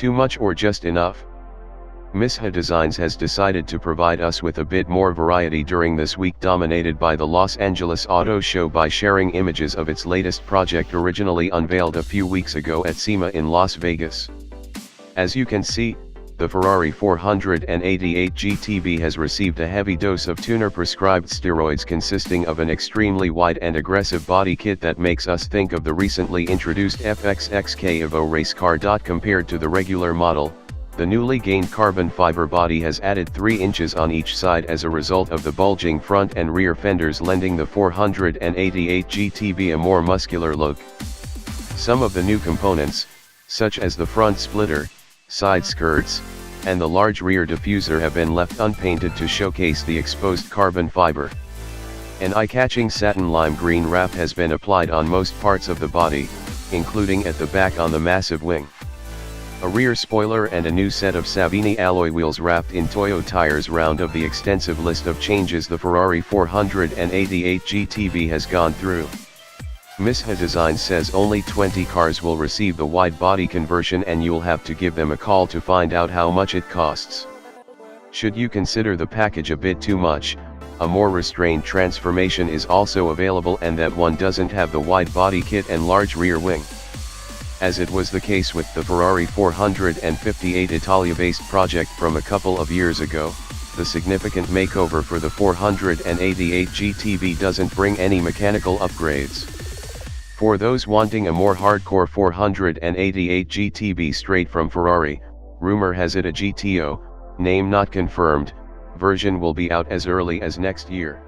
Too much or just enough? Misha Designs has decided to provide us with a bit more variety during this week dominated by the Los Angeles Auto Show by sharing images of its latest project originally unveiled a few weeks ago at SEMA in Las Vegas. As you can see, the Ferrari 488 GTB has received a heavy dose of tuner-prescribed steroids consisting of an extremely wide and aggressive body kit that makes us think of the recently introduced FXXK Evo race car. Compared to the regular model, the newly gained carbon fiber body has added 3 inches on each side as a result of the bulging front and rear fenders, lending the 488 GTB a more muscular look. Some of the new components, such as the front splitter, side skirts, and the large rear diffuser, have been left unpainted to showcase the exposed carbon fiber. An eye-catching satin lime green wrap has been applied on most parts of the body, including at the back on the massive wing. A rear spoiler and a new set of Savini alloy wheels wrapped in Toyo tires round of the extensive list of changes the Ferrari 488 GTB has gone through. Misha Design says only 20 cars will receive the wide body conversion, and you'll have to give them a call to find out how much it costs. Should you consider the package a bit too much, a more restrained transformation is also available, and that one doesn't have the wide body kit and large rear wing. As it was the case with the Ferrari 458 Italia-based project from a couple of years ago, the significant makeover for the 488 GTB doesn't bring any mechanical upgrades. For those wanting a more hardcore 488 GTB straight from Ferrari, rumor has it a GTO, name not confirmed, version will be out as early as next year.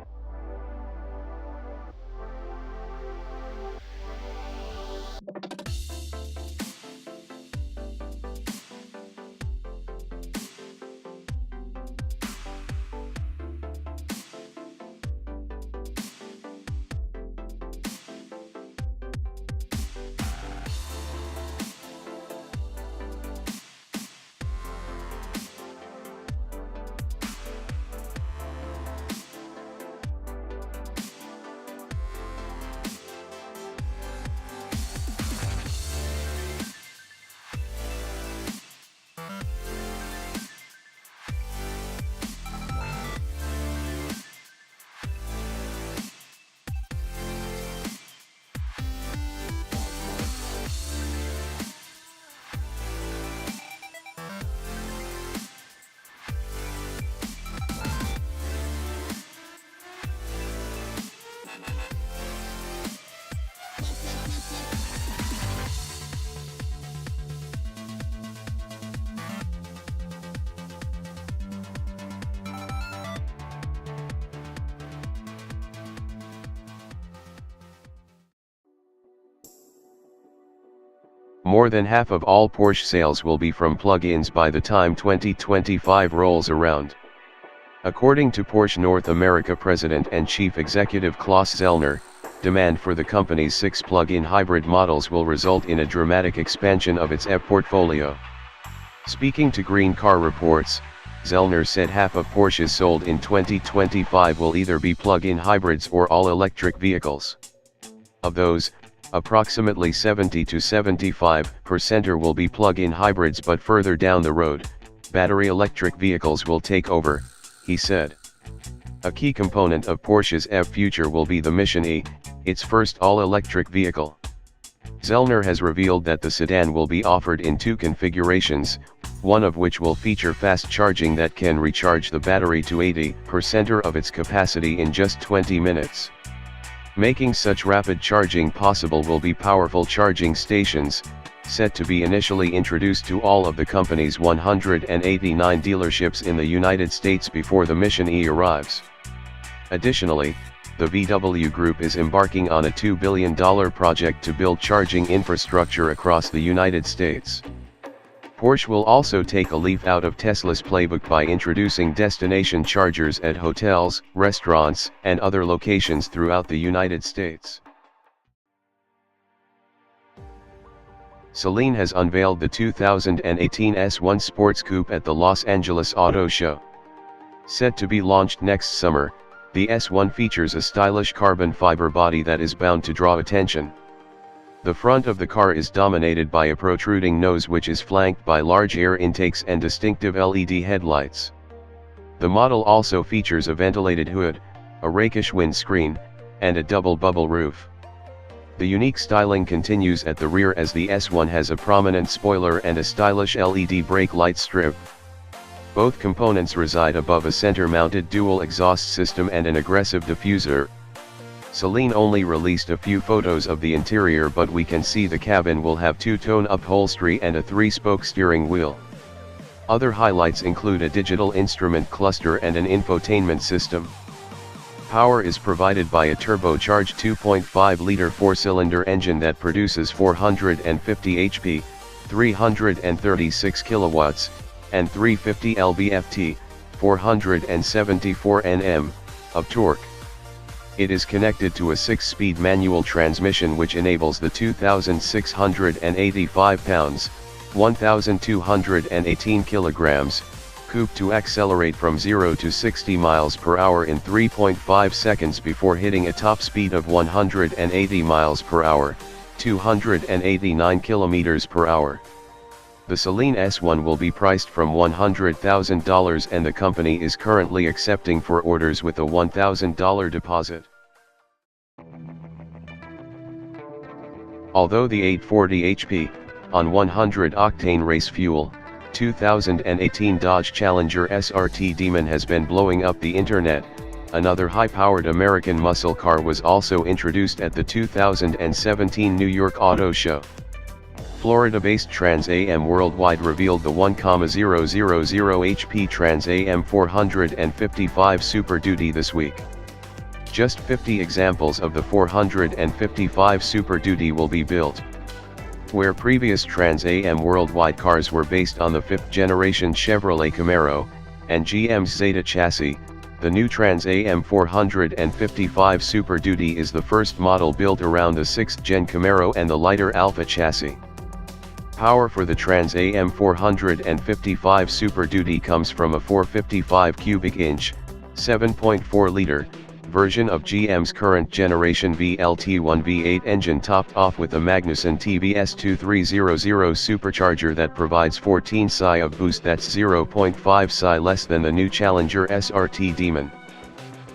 More than half of all Porsche sales will be from plug-ins by the time 2025 rolls around. According to Porsche North America President and Chief Executive Klaus Zellner, demand for the company's 6 plug-in hybrid models will result in a dramatic expansion of its EV portfolio. Speaking to Green Car Reports, Zellner said half of Porsches sold in 2025 will either be plug-in hybrids or all-electric vehicles. Of those, approximately 70 to 75% will be plug-in hybrids, but further down the road, battery electric vehicles will take over, he said. A key component of Porsche's EV future will be the Mission E, its first all-electric vehicle. Zellner has revealed that the sedan will be offered in 2 configurations, one of which will feature fast charging that can recharge the battery to 80% of its capacity in just 20 minutes. Making such rapid charging possible will be powerful charging stations, set to be initially introduced to all of the company's 189 dealerships in the United States before the Mission E arrives. Additionally, the VW Group is embarking on a $2 billion project to build charging infrastructure across the United States. Porsche will also take a leaf out of Tesla's playbook by introducing destination chargers at hotels, restaurants, and other locations throughout the United States. Saleen has unveiled the 2018 S1 Sports Coupe at the Los Angeles Auto Show. Set to be launched next summer, the S1 features a stylish carbon fiber body that is bound to draw attention. The front of the car is dominated by a protruding nose which is flanked by large air intakes and distinctive LED headlights. The model also features a ventilated hood, a rakish windscreen, and a double bubble roof. The unique styling continues at the rear as the S1 has a prominent spoiler and a stylish LED brake light strip. Both components reside above a center-mounted dual exhaust system and an aggressive diffuser. Saleen only released a few photos of the interior, but we can see the cabin will have two-tone upholstery and a 3-spoke steering wheel. Other highlights include a digital instrument cluster and an infotainment system. Power is provided by a turbocharged 2.5-liter 4-cylinder engine that produces 450 HP, 336 kilowatts, and 350 lb-ft, 474 Nm, of torque. It is connected to a 6-speed manual transmission which enables the 2,685 pounds, 1,218 kilograms, coupe to accelerate from 0 to 60 miles per hour in 3.5 seconds before hitting a top speed of 180 miles per hour, 289 kilometers per hour. The Saleen S1 will be priced from $100,000 and the company is currently accepting for orders with a $1,000 deposit. Although the 840 HP, on 100-octane race fuel, 2018 Dodge Challenger SRT Demon has been blowing up the internet, another high-powered American muscle car was also introduced at the 2017 New York Auto Show. Florida-based Trans Am Worldwide revealed the 1,000 HP Trans Am 455 Super Duty this week. Just 50 examples of the 455 Super Duty will be built. Where previous Trans Am Worldwide cars were based on the 5th-generation Chevrolet Camaro, and GM's Zeta chassis, the new Trans Am 455 Super Duty is the first model built around the 6th-gen Camaro and the lighter Alpha chassis. Power for the Trans Am 455 Super Duty comes from a 455 cubic inch, 7.4-liter, version of GM's current generation VLT1 V8 engine topped off with a Magnuson TVS 2300 supercharger that provides 14 psi of boost, that's 0.5 psi less than the new Challenger SRT Demon.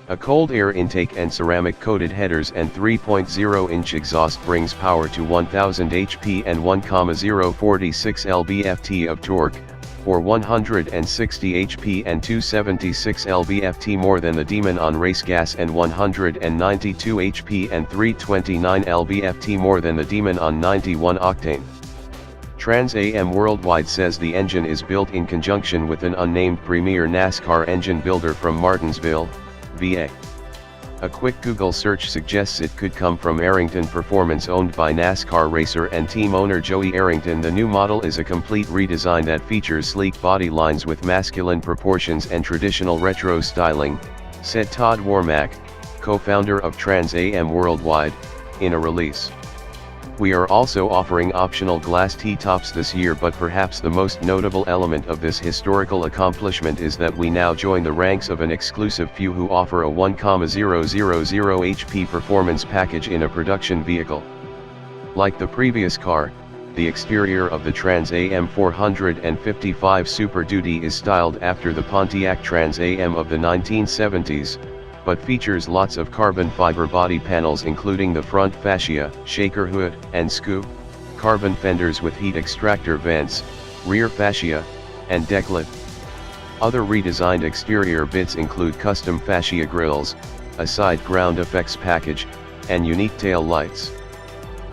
A cold air intake and ceramic-coated headers and 3.0-inch exhaust brings power to 1000 HP and 1,046 lb-ft of torque, or 160 HP and 276 lb-ft more than the Demon on race gas and 192 HP and 329 lb-ft more than the Demon on 91 octane. Trans Am Worldwide says the engine is built in conjunction with an unnamed premier NASCAR engine builder from Martinsville, VA. A quick Google search suggests it could come from Arrington Performance, owned by NASCAR racer and team owner Joey Arrington. The new model is a complete redesign that features sleek body lines with masculine proportions and traditional retro styling, said Todd Warmack, co-founder of Trans Am Worldwide, in a release. We are also offering optional glass T-tops this year, but perhaps the most notable element of this historical accomplishment is that we now join the ranks of an exclusive few who offer a 1,000 HP performance package in a production vehicle. Like the previous car, the exterior of the Trans Am 455 Super Duty is styled after the Pontiac Trans Am of the 1970s, but features lots of carbon fiber body panels including the front fascia, shaker hood, and scoop, carbon fenders with heat extractor vents, rear fascia, and deck lid. Other redesigned exterior bits include custom fascia grills, a side ground effects package, and unique tail lights.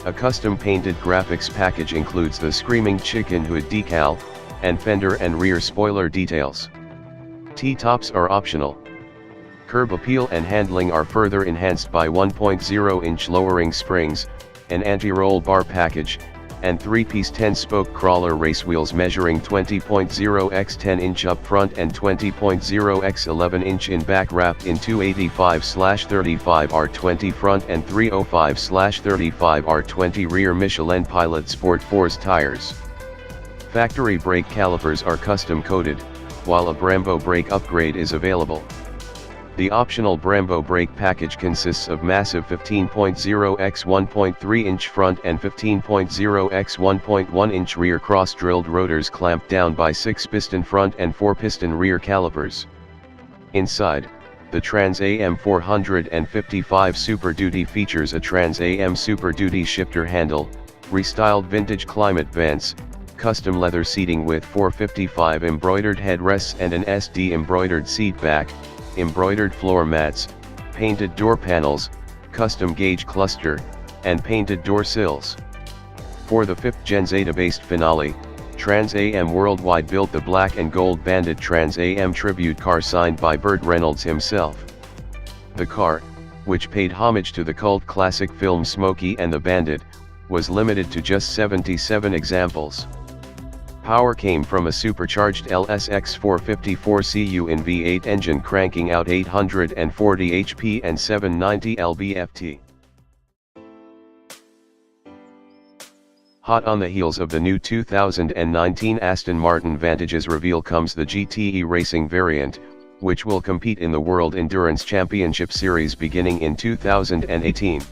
A custom painted graphics package includes the Screaming Chicken hood decal, and fender and rear spoiler details. T-tops are optional. Curb appeal and handling are further enhanced by 1.0-inch lowering springs, an anti-roll bar package, and 3-piece 10-spoke crawler race wheels measuring 20.0 x 10-inch up front and 20.0 x 11-inch in back, wrapped in 285/35 R20 front and 305/35 R20 rear. Michelin Pilot Sport Force tires. Factory brake calipers are custom coated, while a Brembo brake upgrade is available. The optional Brembo brake package consists of massive 15.0 x 1.3 inch front and 15.0 x 1.1 inch rear cross-drilled rotors clamped down by 6-piston front and 4-piston rear calipers. Inside, the Trans Am 455 Super Duty features a Trans Am Super Duty shifter handle, restyled vintage climate vents, custom leather seating with 455 embroidered headrests and an SD embroidered seat back, embroidered floor mats, painted door panels, custom gauge cluster, and painted door sills. For the 5th Gen Zeta-based finale, Trans Am Worldwide built the black and gold banded Trans Am tribute car signed by Burt Reynolds himself. The car, which paid homage to the cult classic film Smokey and the Bandit, was limited to just 77 examples. Power came from a supercharged LSX 454 in V8 engine cranking out 840 HP and 790 lb-ft. Hot on the heels of the new 2019 Aston Martin Vantage's reveal comes the GTE racing variant, which will compete in the World Endurance Championship Series beginning in 2018.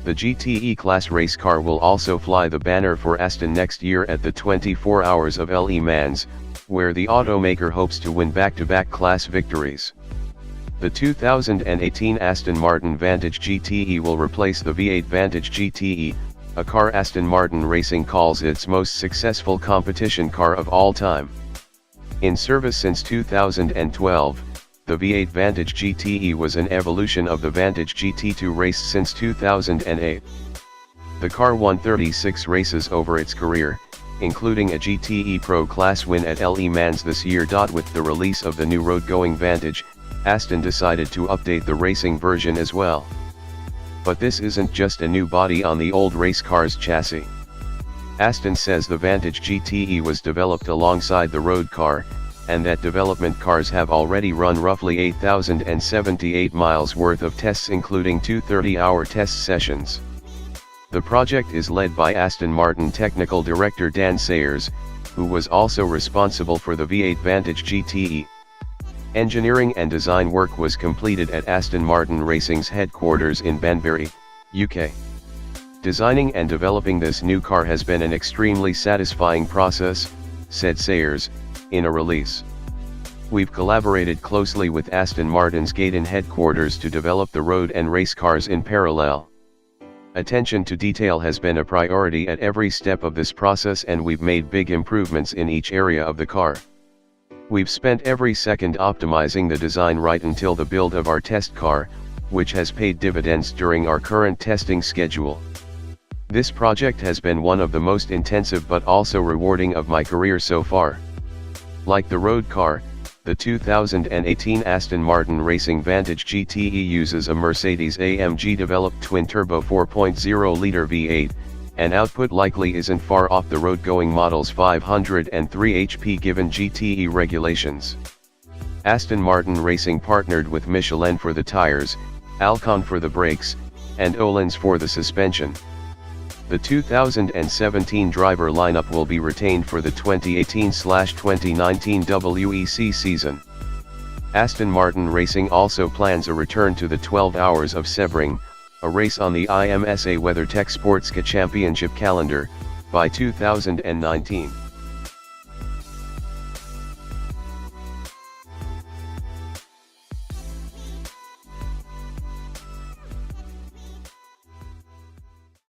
The GTE class race car will also fly the banner for Aston next year at the 24 Hours of Le Mans, where the automaker hopes to win back-to-back class victories. The 2018 Aston Martin Vantage GTE will replace the V8 Vantage GTE, a car Aston Martin Racing calls its most successful competition car of all time. In service since 2012, the V8 Vantage GTE was an evolution of the Vantage GT2 race since 2008. The car won 36 races over its career, including a GTE Pro Class win at Le Mans this year. With the release of the new road-going Vantage, Aston decided to update the racing version as well. But this isn't just a new body on the old race car's chassis. Aston says the Vantage GTE was developed alongside the road car, and that development cars have already run roughly 8,078 miles worth of tests, including 2 30-hour test sessions. The project is led by Aston Martin technical director Dan Sayers, who was also responsible for the V8 Vantage GTE. Engineering and design work was completed at Aston Martin Racing's headquarters in Banbury, UK. Designing and developing this new car has been an extremely satisfying process, said Sayers, in a release. We've collaborated closely with Aston Martin's Gaydon headquarters to develop the road and race cars in parallel. Attention to detail has been a priority at every step of this process, and we've made big improvements in each area of the car. We've spent every second optimizing the design right until the build of our test car, which has paid dividends during our current testing schedule. This project has been one of the most intensive but also rewarding of my career so far. Like the road car, the 2018 Aston Martin Racing Vantage GTE uses a Mercedes-AMG developed twin-turbo 4.0-liter V8, and output likely isn't far off the road-going model's 503 HP given GTE regulations. Aston Martin Racing partnered with Michelin for the tires, Alcon for the brakes, and Öhlins for the suspension. The 2017 driver lineup will be retained for the 2018/2019 WEC season. Aston Martin Racing also plans a return to the 12 Hours of Sebring, a race on the IMSA WeatherTech Sportscar Championship calendar, by 2019.